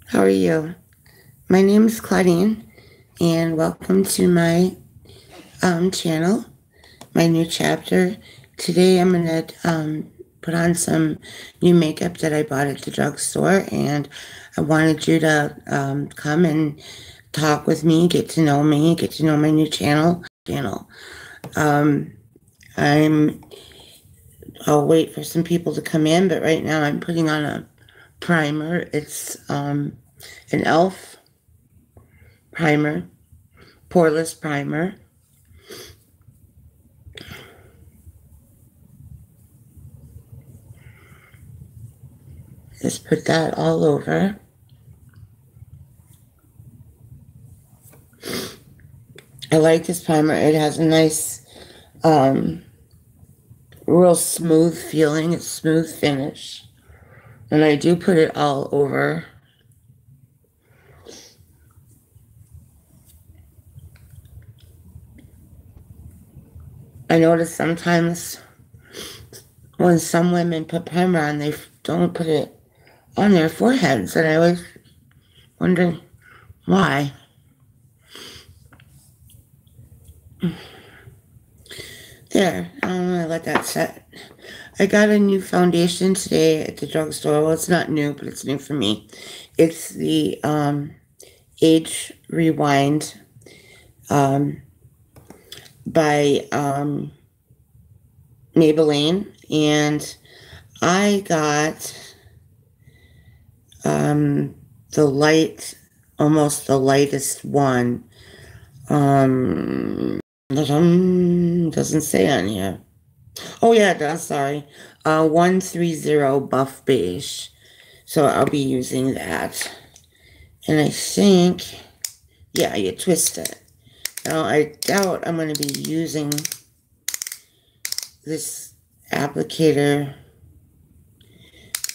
How are you? My name is Claudine, and welcome to my channel, my new chapter. Today I'm going to put on some new makeup that I bought at the drugstore, and I wanted you to come and talk with me, get to know my new channel. Um, I'm, I'll wait for some people to come in, but right now I'm putting on a primer. It's an e.l.f. primer, poreless primer. Just put that all over. I like this primer. It has a nice, real smooth feeling. It's smooth finish. And I do put it all over. I notice sometimes when some women put primer on, they don't put it on their foreheads. And I always wonder why. There, I'm gonna let that set. I got a new foundation today at the drugstore. Well, it's not new, but it's new for me. It's the Age Rewind by Maybelline, and I got the light, almost the lightest one. Doesn't say on here. Oh yeah, it does. Sorry, 130 Buff Beige. So I'll be using that, and I think, yeah, you twist it. Now I doubt I'm going to be using this applicator,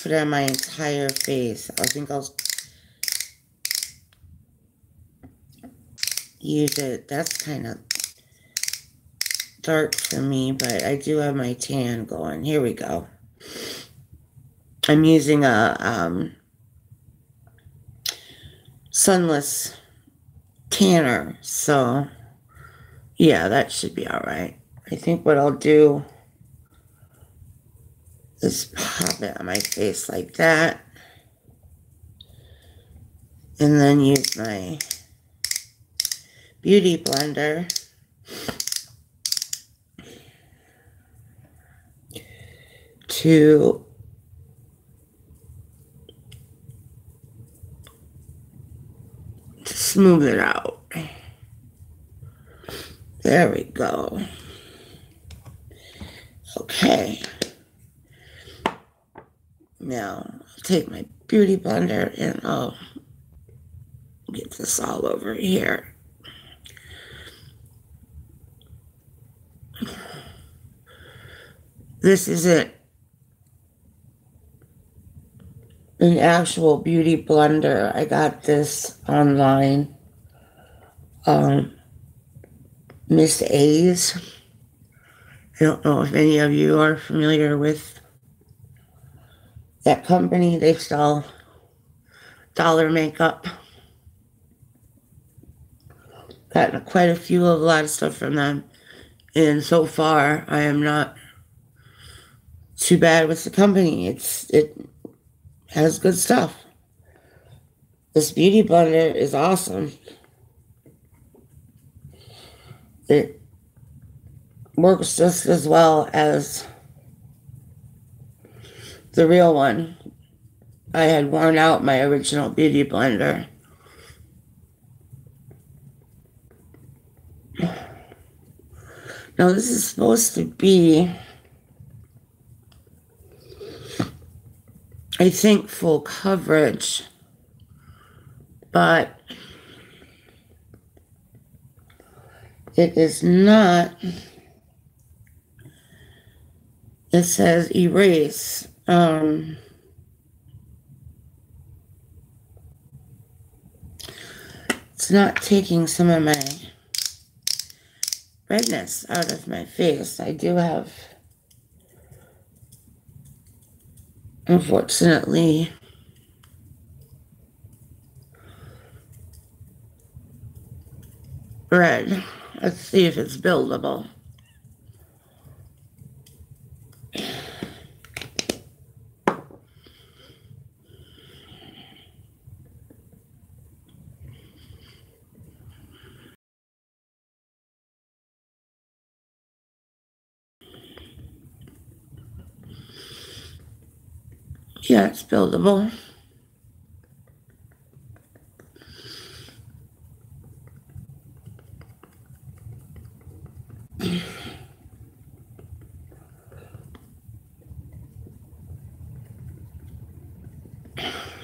put it on my entire face. I think I'll use it. That's kind of dark for me, but I do have my tan going. Here we go. I'm using a sunless tanner, so yeah, that should be all right. I think what I'll do is pop it on my face like that, and then use my beauty blender to smooth it out. There we go. Okay. Now, I'll take my beauty blender and I'll get this all over here. This isn't an actual beauty blender. I got this online. Miss A's. I don't know if any of you are familiar with that company. They sell dollar makeup. Gotten quite a lot of stuff from them. And so far, I am not too bad with the company. It has good stuff. This beauty blender is awesome. It works just as well as the real one. I had worn out my original beauty blender. Now this is supposed to be, I think, full coverage, but it is not. It says erase. It's not taking some of my redness out of my face. I do have, unfortunately, red. Let's see if it's buildable. Yeah, it's buildable.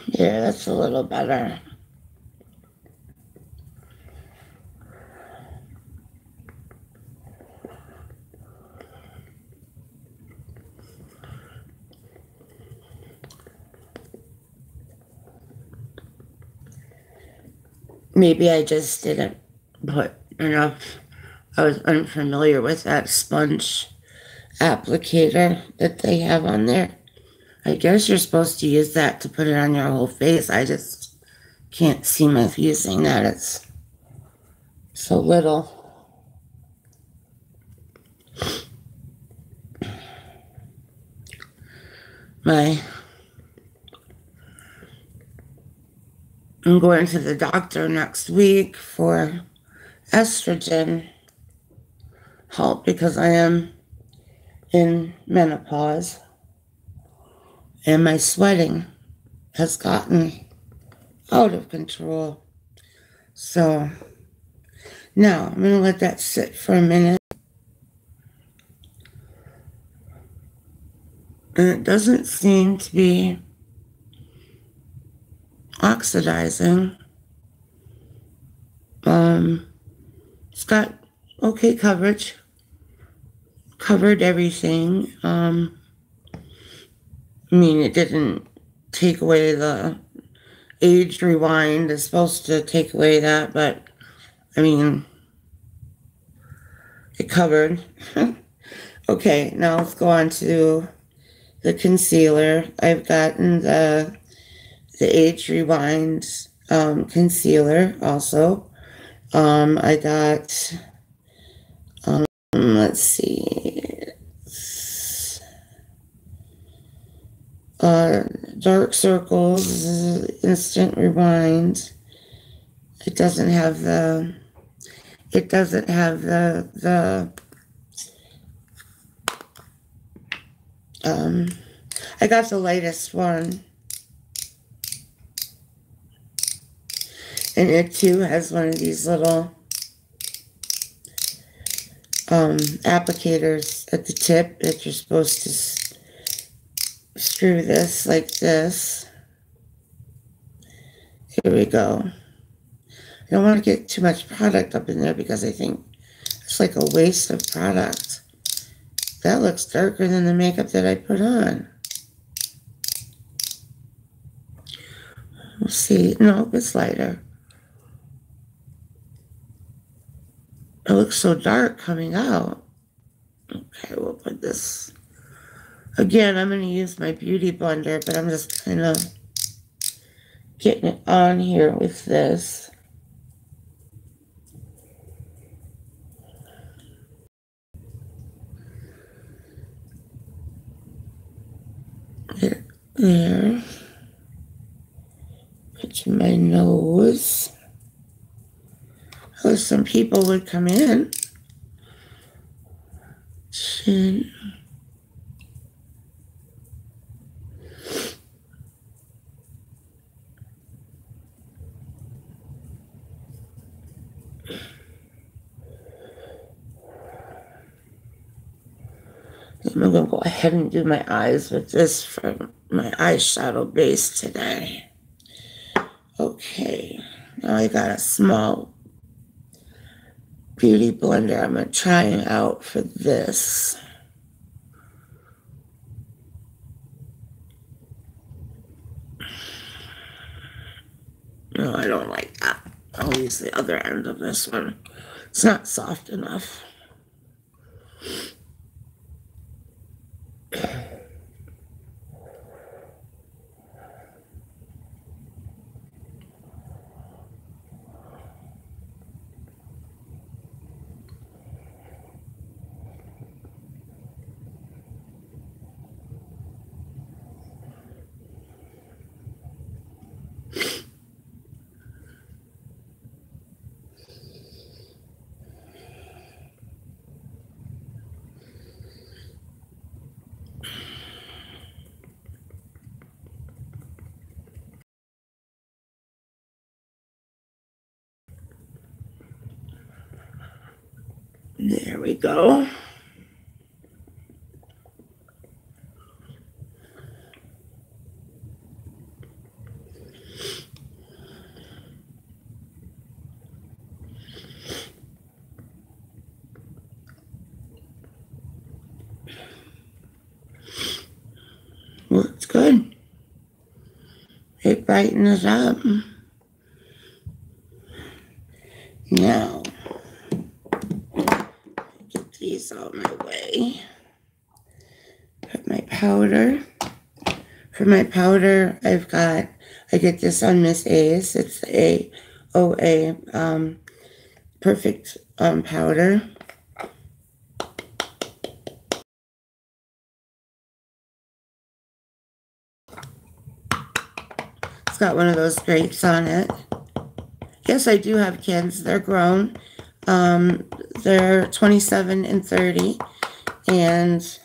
Yeah, that's a little better. Maybe I just didn't put enough. I was unfamiliar with that sponge applicator that they have on there. I guess you're supposed to use that to put it on your whole face. I just can't see myself using that. It's so little. I'm going to the doctor next week for estrogen help because I am in menopause and my sweating has gotten out of control. So now I'm going to let that sit for a minute. And it doesn't seem to be oxidizing. It's got okay coverage, covered everything. I mean, it didn't take away the age rewind. It's supposed to take away that, but I mean, it covered. Okay, now let's go on to the concealer. I've gotten the age rewind concealer also. I got, let's see, dark circles, instant rewind. It doesn't have the I got the latest one. And it too has one of these little applicators at the tip that you're supposed to screw this like this. Here we go. I don't want to get too much product up in there because I think it's like a waste of product. That looks darker than the makeup that I put on. We'll see. No, it's lighter. It looks so dark coming out. Okay, we'll put this. Again, I'm going to use my Beauty Blender, but I'm just kind of getting it on here with this. There. Put to my nose. Oh, some people would come in. Chin. I'm going to go ahead and do my eyes with this for my eyeshadow base today. Okay, now I got a small Beauty Blender I'm going to try out for this. No, I don't like that. I'll use the other end of this one. It's not soft enough. There we go. Looks good. It brightens up. Now, get these out of my way. Put my powder. For my powder, I get this on Miss A's. It's the AOA Perfect powder. It's got one of those grapes on it. Yes, I do have kids. They're grown. They're 27 and 30. And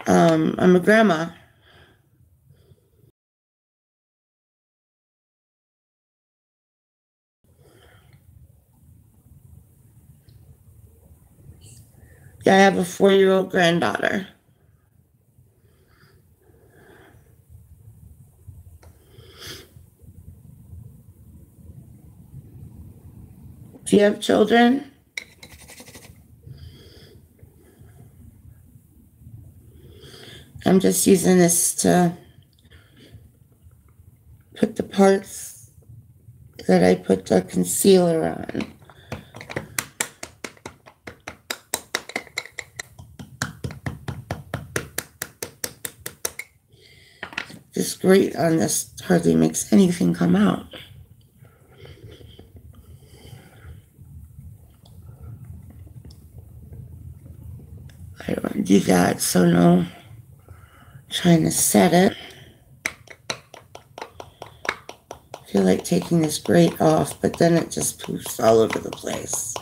I'm a grandma. Yeah, I have a 4-year-old granddaughter. Do you have children? I'm just using this to put the parts that I put the concealer on. This grate on this hardly makes anything come out. I don't want to do that, so no trying to set it. I feel like taking this grate off, but then it just poofs all over the place.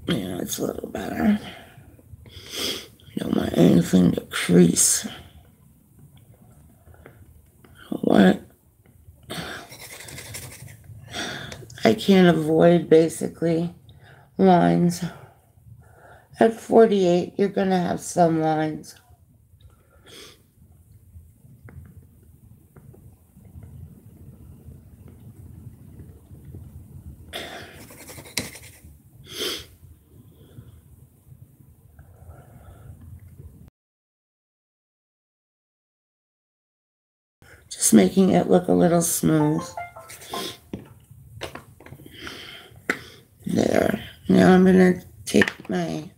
Yeah, it's a little better. I don't want anything to crease. What? I can't avoid, basically, lines. At 48, you're going to have some lines. Just making it look a little smooth. There. Now I'm going to take my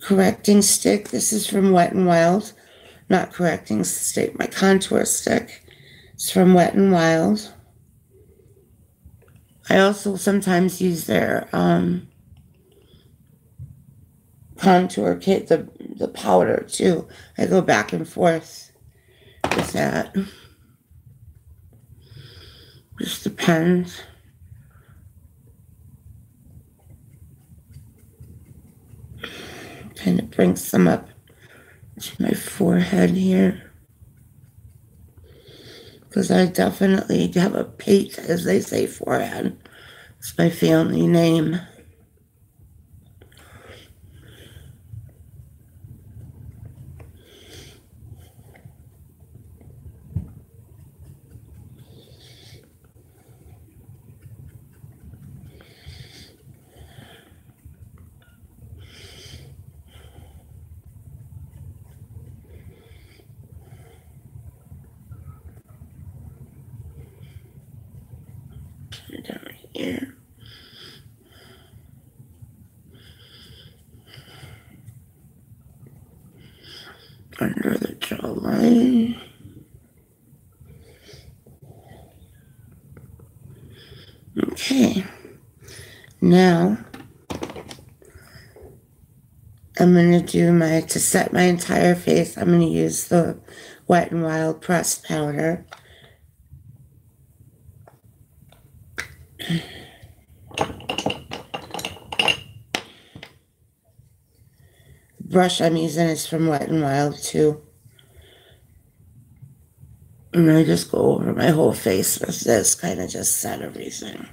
correcting stick. This is from Wet n Wild. Not correcting stick, my contour stick. It's from Wet n Wild. I also sometimes use their contour kit, the powder too. I go back and forth with that. Just depends. Kind of bring some up to my forehead here. Because I definitely have a pate, as they say, forehead. It's my family name. Down here. Under the jawline. Okay. Now, I'm going to do to set my entire face, I'm going to use the Wet n Wild pressed powder. brush I'm using is from Wet n Wild too. And I just go over my whole face with this, kind of just set everything.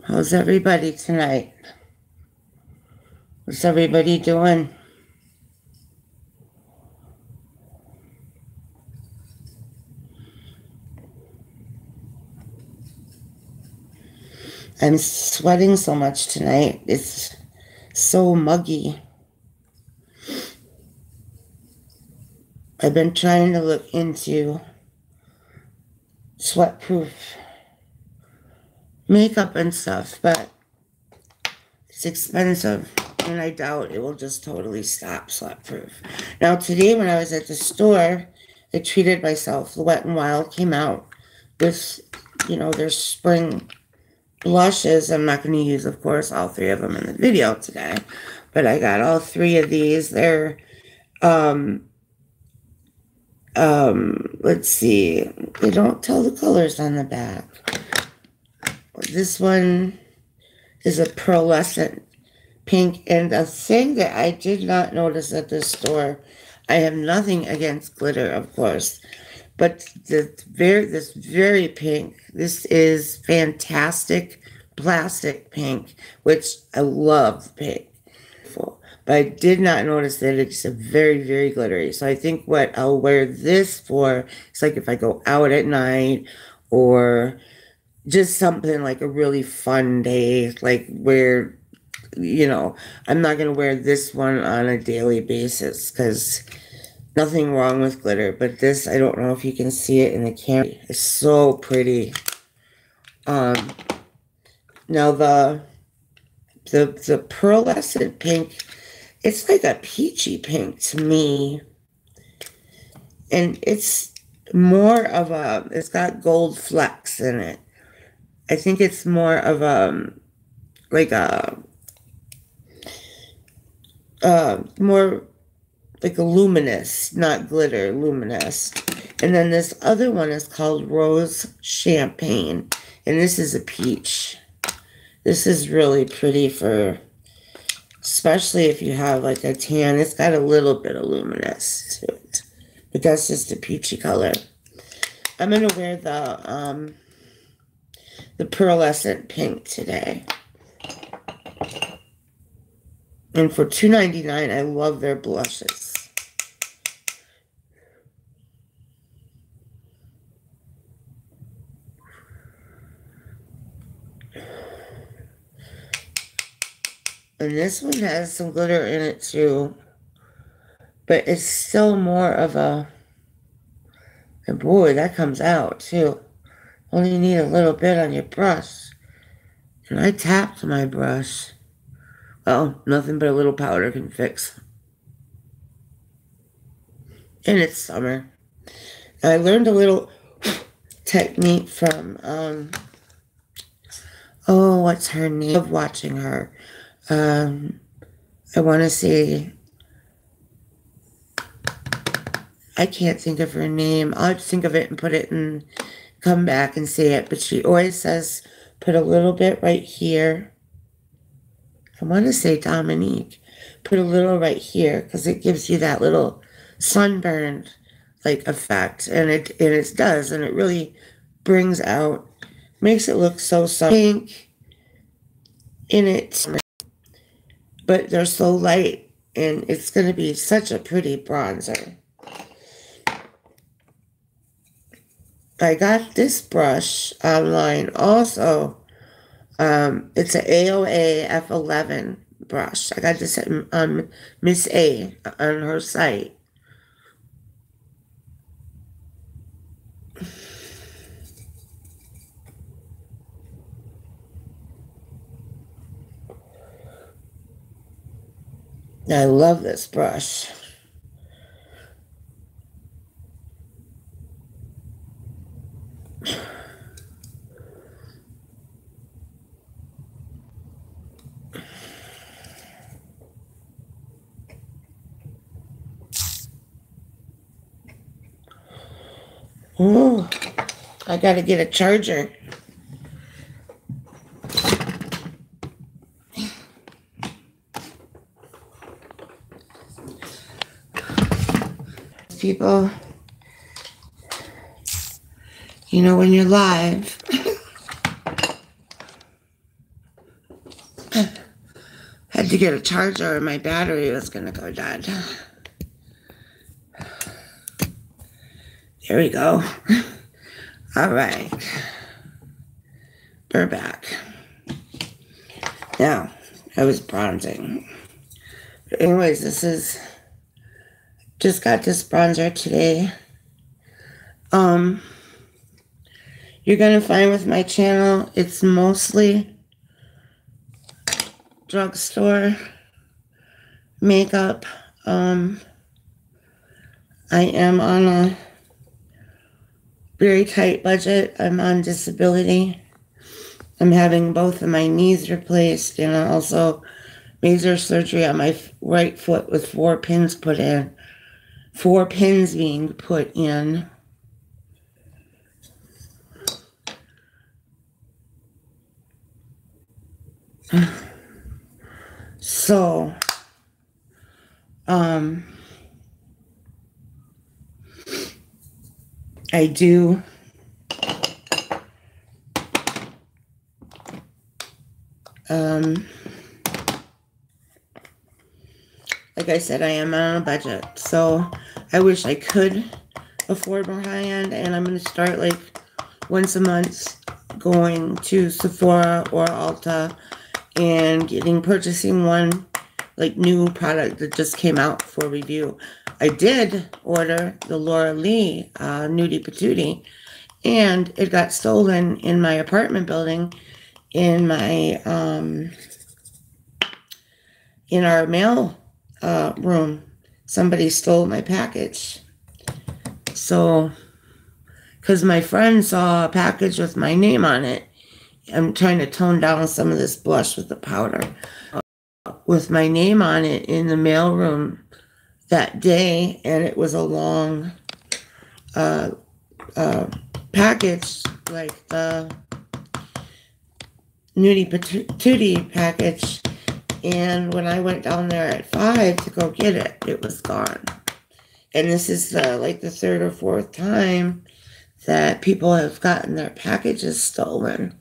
How's everybody tonight? What's everybody doing? I'm sweating so much tonight. It's so muggy. I've been trying to look into sweat-proof makeup and stuff, but it's expensive, and I doubt it will just totally stop sweat-proof. Now, today when I was at the store, I treated myself. The Wet n Wild came out with, their spring blushes. I'm not going to use, of course, all three of them in the video today, but I got all three of these. They're, let's see, they don't tell the colors on the back. This one is a pearlescent pink, and a thing that I did not notice at this store, I have nothing against glitter, of course, but this very pink, this is fantastic plastic pink, which I love pink. But I did not notice that it's a very, very glittery. So I think what I'll wear this for is like if I go out at night or just something like a really fun day, like where, I'm not going to wear this one on a daily basis because nothing wrong with glitter. But this, I don't know if you can see it in the camera. It's so pretty. Now the pearlescent pink, it's like a peachy pink to me. And it's more of it's got gold flecks in it. I think it's more of more like a luminous, not glitter, luminous. And then this other one is called Rose Champagne. And this is a peach. This is really pretty for, especially if you have like a tan. It's got a little bit of luminous to it. But that's just a peachy color. I'm going to wear the pearlescent pink today. And for $2.99, I love their blushes. And this one has some glitter in it too. But it's still more of and boy, that comes out too. Only need a little bit on your brush. And I tapped my brush. Well, nothing but a little powder can fix. And it's summer. I learned a little technique from, what's her name? I love watching her. I want to say, I can't think of her name. I'll just think of it and put it and come back and say it. But she always says, put a little bit right here. I want to say Dominique. Put a little right here because it gives you that little sunburned like effect. And it does. And it really brings out, makes it look so pink in it. But they're so light. And it's going to be such a pretty bronzer. I got this brush online also. It's an AOA F11 brush. I got this at Miss A on her site. I love this brush. Oh, I gotta get a charger. People, you know, when you're live, had to get a charger or my battery was gonna go dead. There we go. All right. We're back. Now, I was bronzing. But anyways, just got this bronzer today. You're gonna find with my channel, it's mostly drugstore makeup. I am on a very tight budget. I'm on disability. I'm having both of my knees replaced, and also major surgery on my right foot with 4 pins put in. 4 pins being put in. So, I do like I said, I am on a budget, so I wish I could afford more high-end, and I'm going to start like once a month going to Sephora or Ulta and purchasing one like new product that just came out for review. I did order the Laura Lee Nudie Patootie, and it got stolen in my apartment building in my in our mail room. Somebody stole my package. So, because my friend saw a package with my name on it, I'm trying to tone down some of this blush with the powder. With my name on it in the mailroom that day, and it was a long package, like the Nudie Patootie package. And when I went down there at 5 to go get it, it was gone. And this is like the 3rd or 4th time that people have gotten their packages stolen.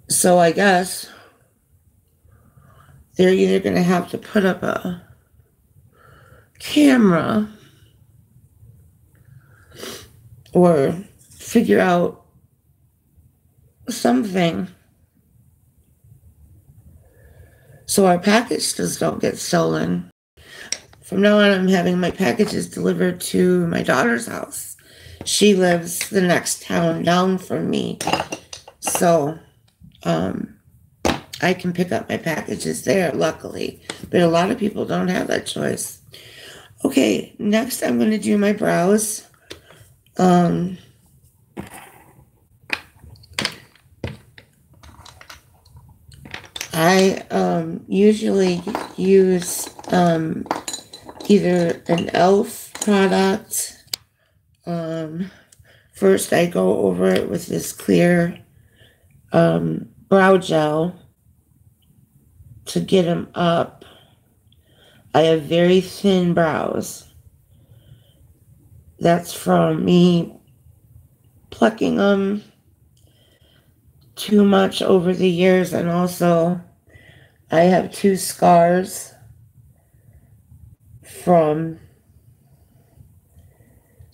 So I guess they're either going to have to put up a camera or figure out something so our packages don't get stolen. From now on, I'm having my packages delivered to my daughter's house. She lives the next town down from me. So, I can pick up my packages there, luckily. But a lot of people don't have that choice. Okay, next I'm going to do my brows. I usually use either an e.l.f. product. First, I go over it with this clear brow gel to get them up. I have very thin brows. That's from me plucking them too much over the years, and also I have 2 scars from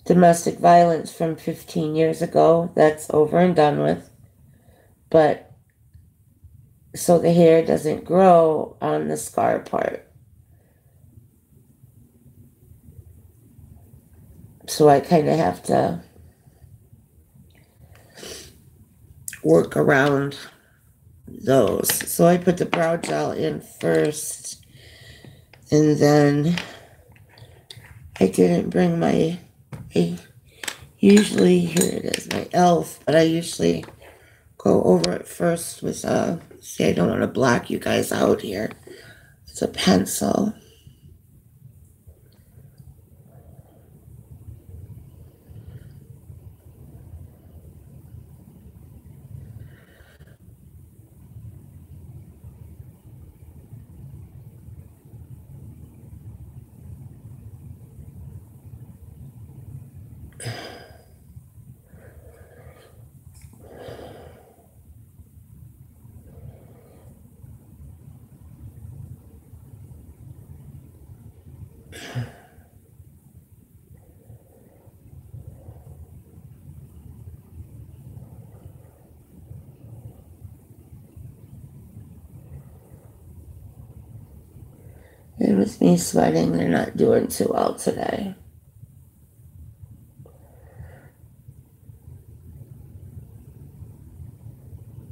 domestic violence from 15 years ago. That's over and done with. But so the hair doesn't grow on the scar part. So I kind of have to work around those. So I put the brow gel in first, and then I didn't bring my, usually, here it is, my e.l.f., but I usually go over it first with see, I don't want to black you guys out here. It's a pencil. And with me sweating, they're not doing too well today.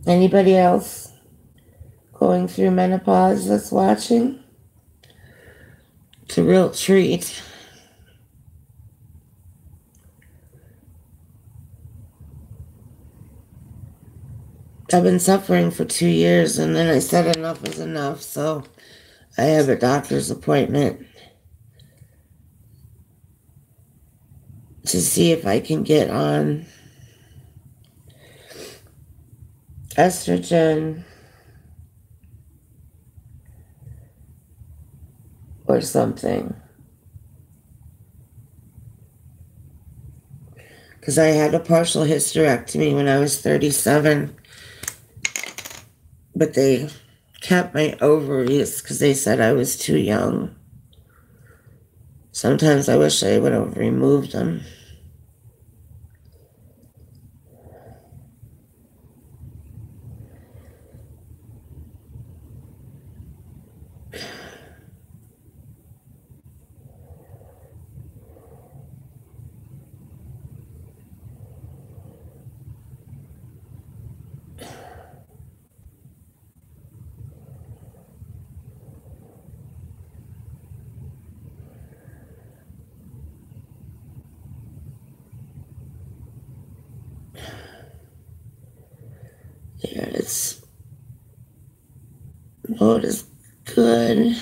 Anybody else going through menopause that's watching? It's a real treat. I've been suffering for 2 years, and then I said enough is enough, so I have a doctor's appointment to see if I can get on estrogen or something. Because I had a partial hysterectomy when I was 37, but they kept my ovaries because they said I was too young. Sometimes I wish I would have removed them. Yeah, Lord is good.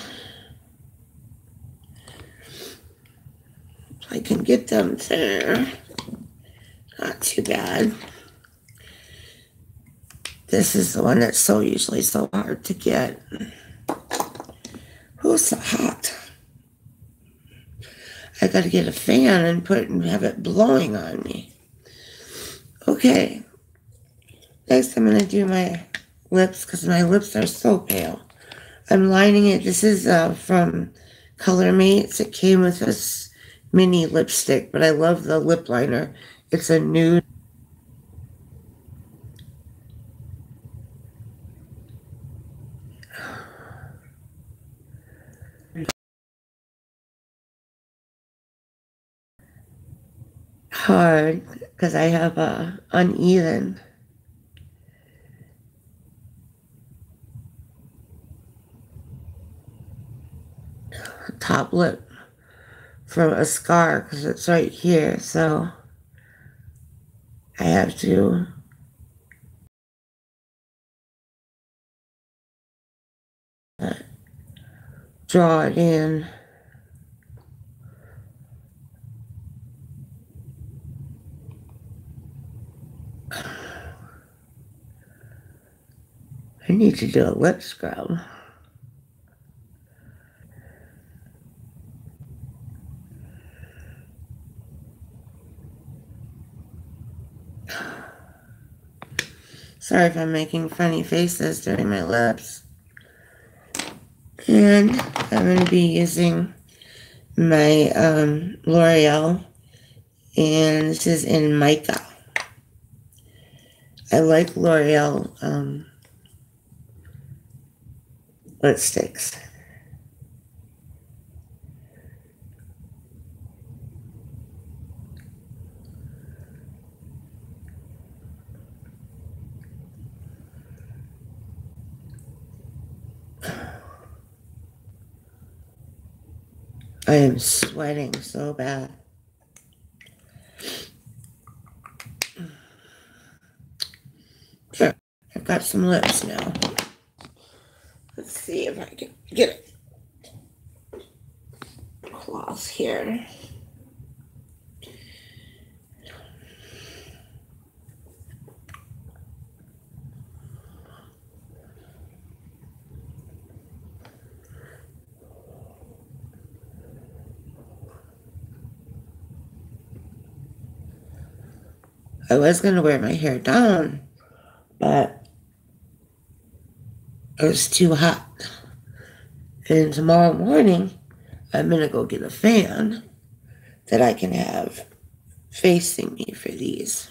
I can get them there. Not too bad. This is the one that's usually so hard to get. Who's so hot? I gotta get a fan and have it blowing on me. Okay. Next I'm gonna do my lips because my lips are so pale. I'm lining it. This is from Color Mates. It came with this mini lipstick, but I love the lip liner. It's a nude. Hard because I have a uneven top lip from a scar because it's right here, so I have to draw it in. I need to do a lip scrub. Sorry if I'm making funny faces during my lips. And I'm going to be using my L'Oreal, and this is in Mica. I like L'Oreal lipsticks. I am sweating so bad. Sure, I've got some lips now. Let's see if I can get a cloth here. I was going to wear my hair down, but it was too hot. And tomorrow morning, I'm going to go get a fan that I can have facing me for these.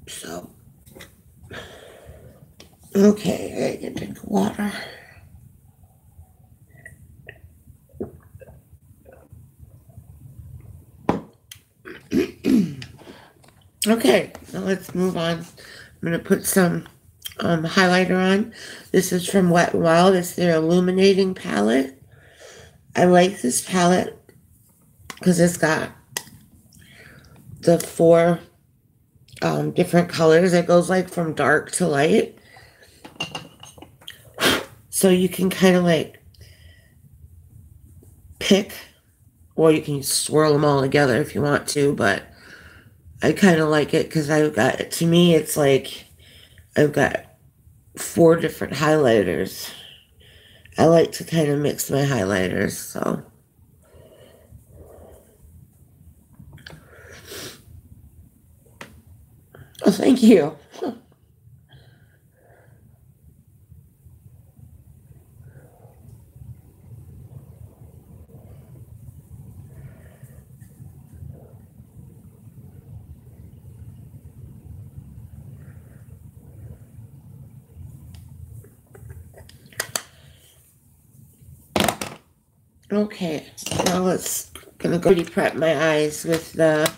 So, okay, I get a drink of water. Okay, now let's move on. I'm going to put some highlighter on. This is from Wet n Wild. It's their illuminating palette. I like this palette because it's got the four different colors. It goes like from dark to light. So you can kind of like pick, or you can swirl them all together if you want to, but I kind of like it because to me, it's like I've got four different highlighters. I like to kind of mix my highlighters, so. Oh, thank you. Okay, now gonna go prep my eyes with the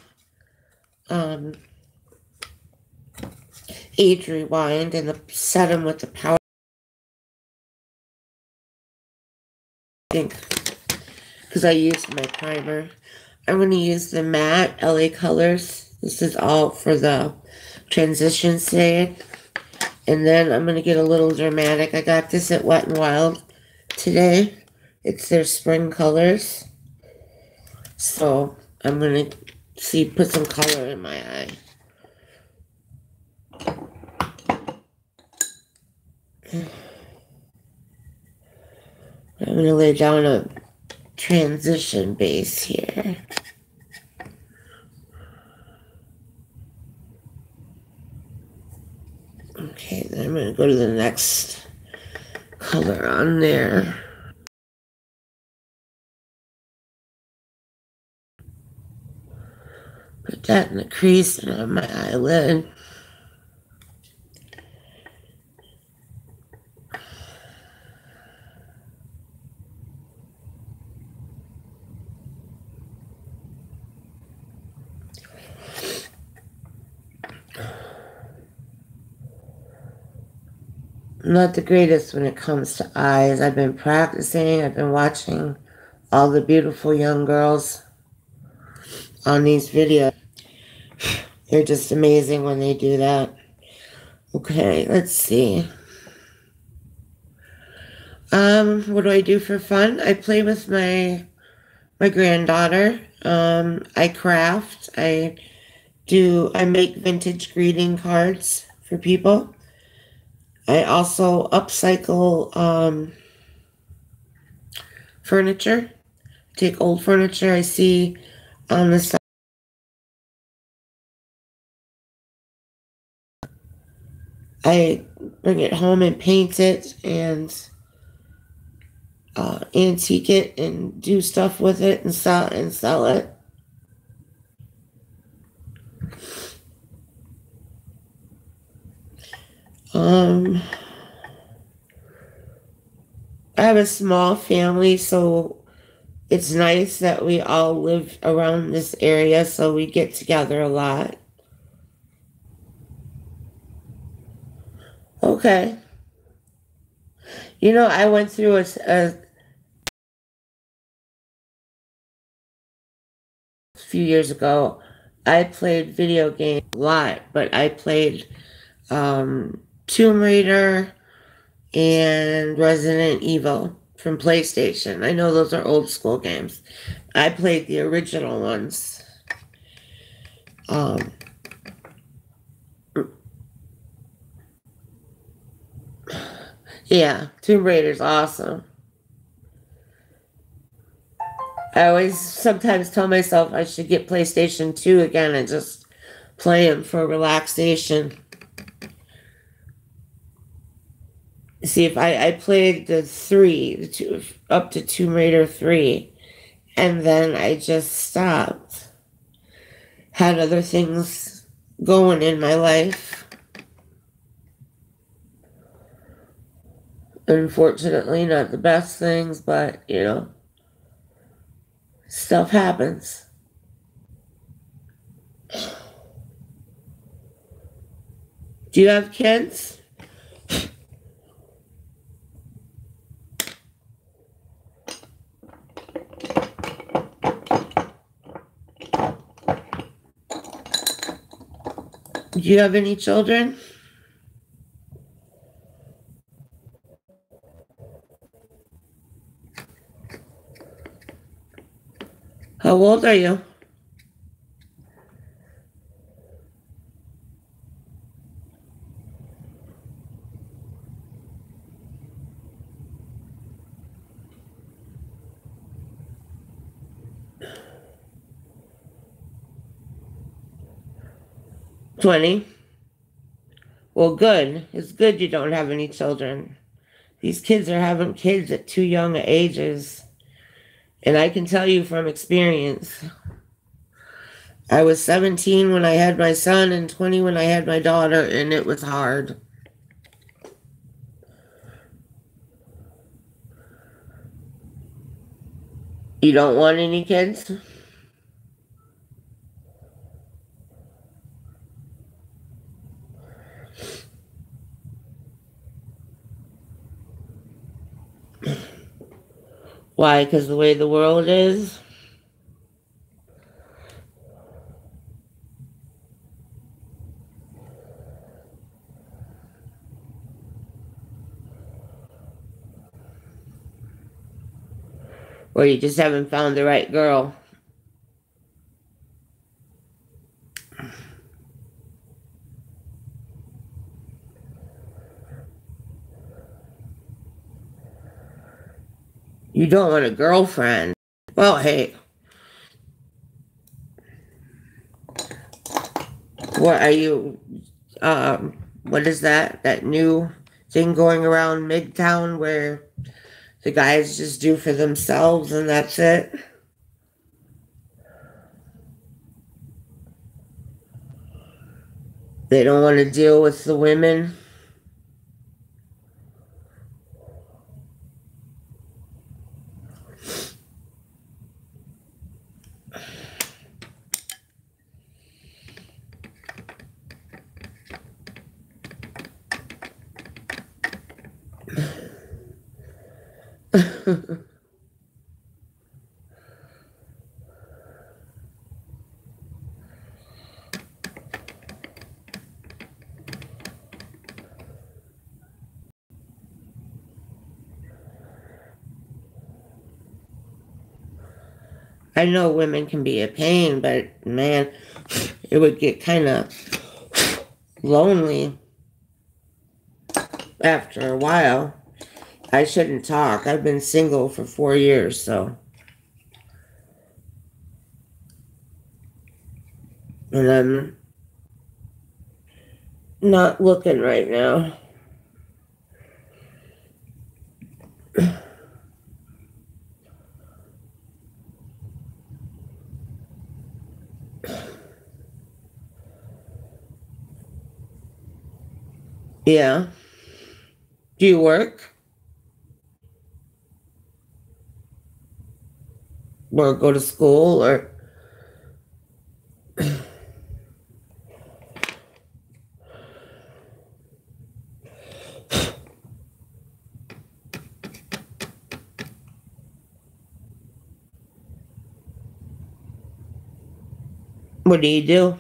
Age Rewind and set them with the powder ink because I used my primer. I'm going to use the matte LA Colors. This is all for the transition shade. And then I'm going to get a little dramatic. I got this at Wet n Wild today. It's their spring colors. So I'm going to put some color in my eye. I'm going to lay down a transition base here. Okay, then I'm going to go to the next color on there. Put that in the crease and on my eyelid. I'm not the greatest when it comes to eyes. I've been practicing. I've been watching all the beautiful young girls on these videos. They're just amazing when they do that. Okay, let's see. What do I do for fun? I play with my granddaughter. I craft. I make vintage greeting cards for people. I also upcycle furniture. Take old furniture I see on the side. I bring it home and paint it and antique it and do stuff with it and sell it. I have a small family, so it's nice that we all live around this area, so we get together a lot. Okay. You know, I went through a few years ago. I played video games a lot, but I played Tomb Raider and Resident Evil from PlayStation. I know those are old school games. I played the original ones. Yeah, Tomb Raider's awesome. I always sometimes tell myself I should get PlayStation 2 again and just play them for relaxation. See, if I played up to Tomb Raider 3, and then I just stopped. Had other things going in my life. Unfortunately, not the best things, but, you know, stuff happens. Do you have kids? Do you have any children? How old are you? $20. Well, good. It's good you don't have any children. These kids are having kids at too young ages. And I can tell you from experience, I was 17 when I had my son and 20 when I had my daughter, and it was hard. You don't want any kids? Why? Because the way the world is? Or you just haven't found the right girl? You don't want a girlfriend. Well, hey. What are you, what is that? That new thing going around Midtown where the guys just do for themselves and that's it? They don't want to deal with the women? I know women can be a pain, but man, it would get kind of lonely after a while. I shouldn't talk. I've been single for 4 years, so. And I'm not looking right now. Yeah. Do you work? Or go to school or what do you do?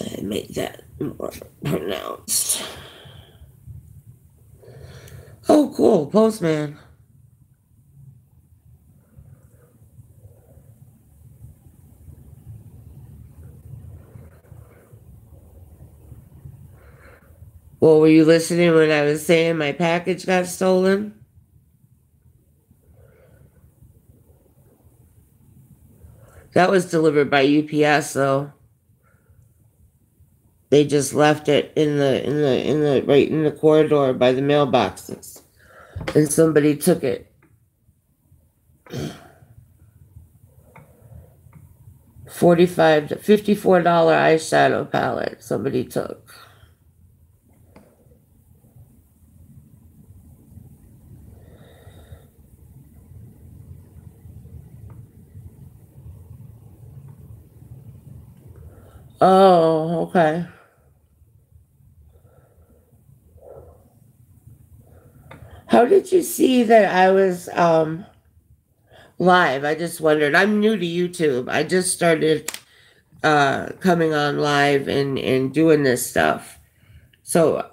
I make that more pronounced. Oh, cool. Postman. Well, were you listening when I was saying my package got stolen? That was delivered by UPS, though. They just left it right in the corridor by the mailboxes. And somebody took it. $45 to $54 eyeshadow palette somebody took. Oh, okay. How did you see that I was live? I just wondered. I'm new to YouTube. I just started coming on live and doing this stuff. So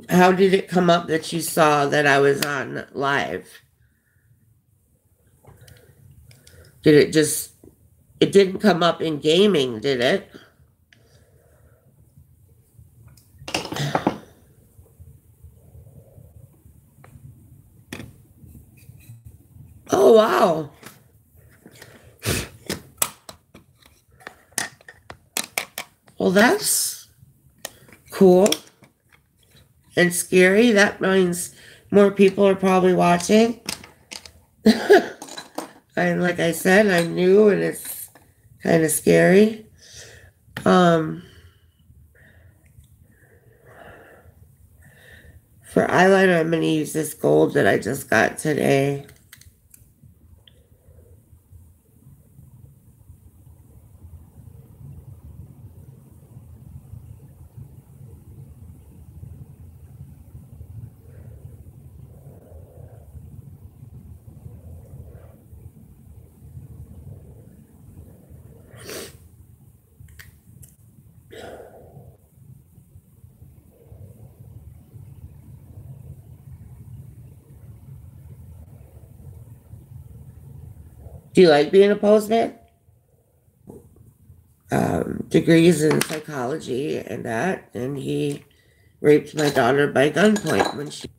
how did it come up that you saw that I was on live? Did it just, it didn't come up in gaming, did it? Oh, wow. Well, that's cool and scary. That means more people are probably watching. And like I said, I'm new and it's kind of scary. Um, for eyeliner, I'm going to use this gold that I just got today. Do you like being a postman? Degrees in psychology and that, and he raped my daughter by gunpoint when she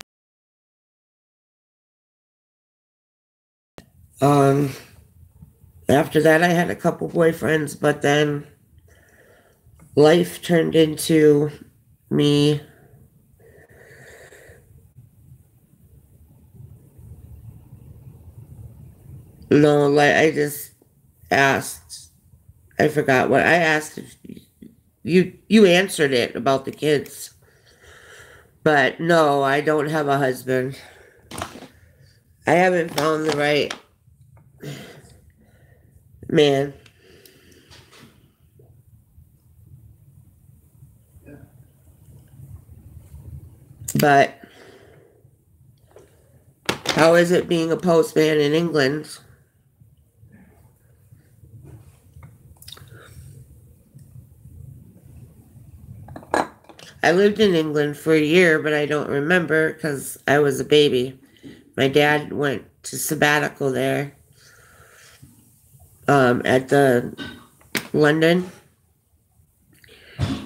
um after that I had a couple boyfriends, but then life turned into me no, like I just asked, I forgot what I asked. If you answered it about the kids, but no, I don't have a husband. I haven't found the right man. But how is it being a postman in England? I lived in England for a year, but I don't remember because I was a baby. My dad went to sabbatical there at the London.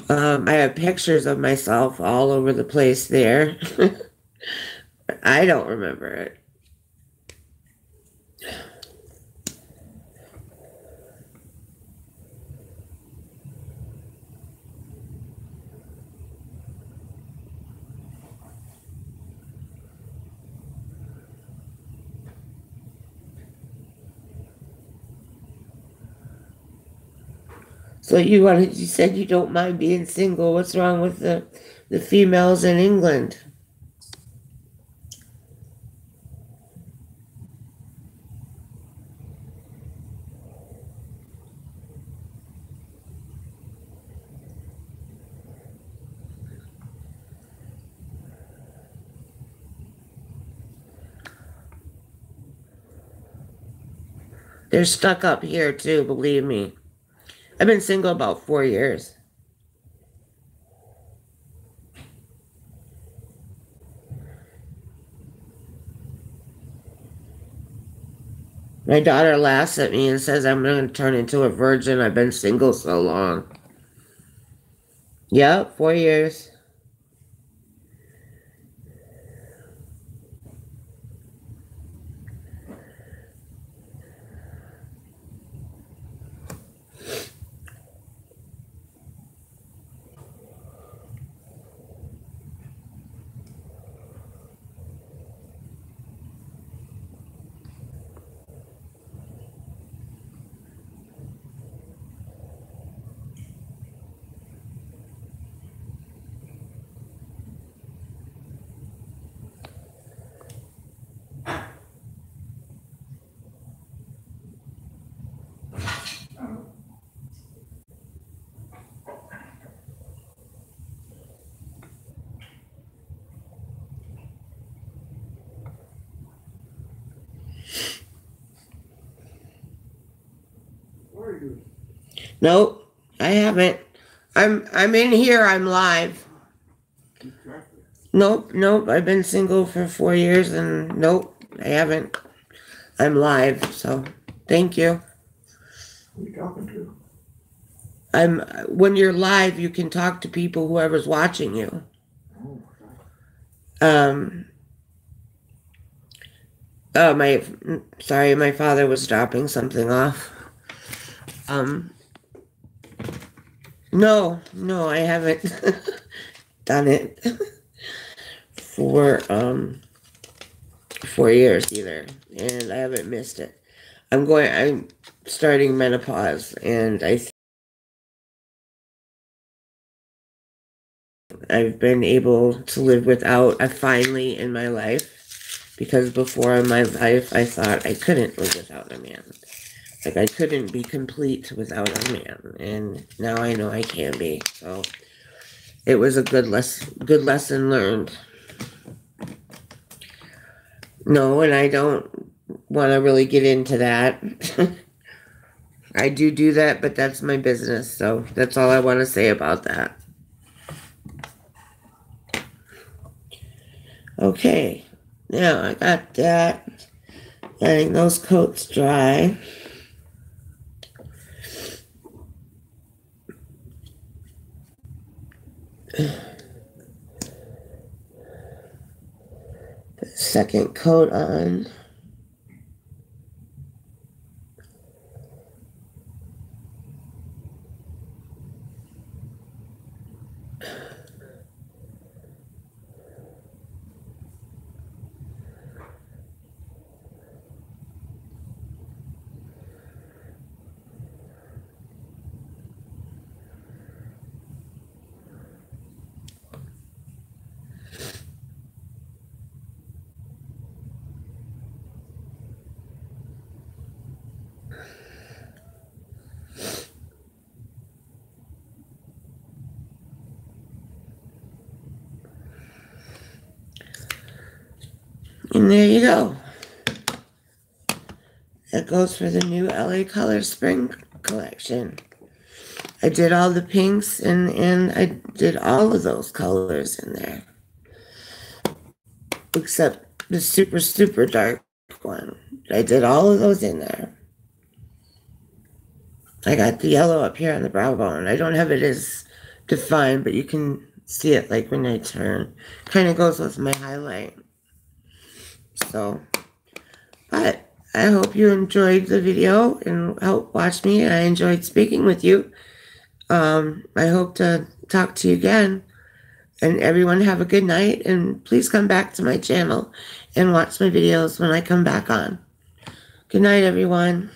I have pictures of myself all over the place there. I don't remember it. So you said you don't mind being single. What's wrong with the females in England? They're stuck up here too, believe me. I've been single about 4 years. My daughter laughs at me and says I'm going to turn into a virgin. I've been single so long. Yep, 4 years. Nope, I haven't. I'm in here. I'm live. Nope. I've been single for 4 years, and nope, I haven't. I'm live. So, thank you. Who are you talking to? When you're live, you can talk to people, whoever's watching you. Oh, Sorry, my father was dropping something off. No, I haven't done it for 4 years either, and I haven't missed it. I'm starting menopause, and I've been able to live without a finally in my life, because before in my life I thought I couldn't live without a man. Like I couldn't be complete without a man, and now I know I can be. So it was a good lesson learned. No, and I don't want to really get into that. I do that, but that's my business. So that's all I want to say about that. Okay, now I got that. Letting those coats dry. Second coat on. And there you go. That goes for the new LA Color Spring collection. I did all the pinks and I did all of those colors in there. Except the super dark one. I did all of those in there. I got the yellow up here on the brow bone. I don't have it as defined, but you can see it like when I turn. Kind of goes with my highlight. So, but I hope you enjoyed the video and helped watch me. I enjoyed speaking with you. I hope to talk to you again. And everyone have a good night. And please come back to my channel and watch my videos when I come back on. Good night, everyone.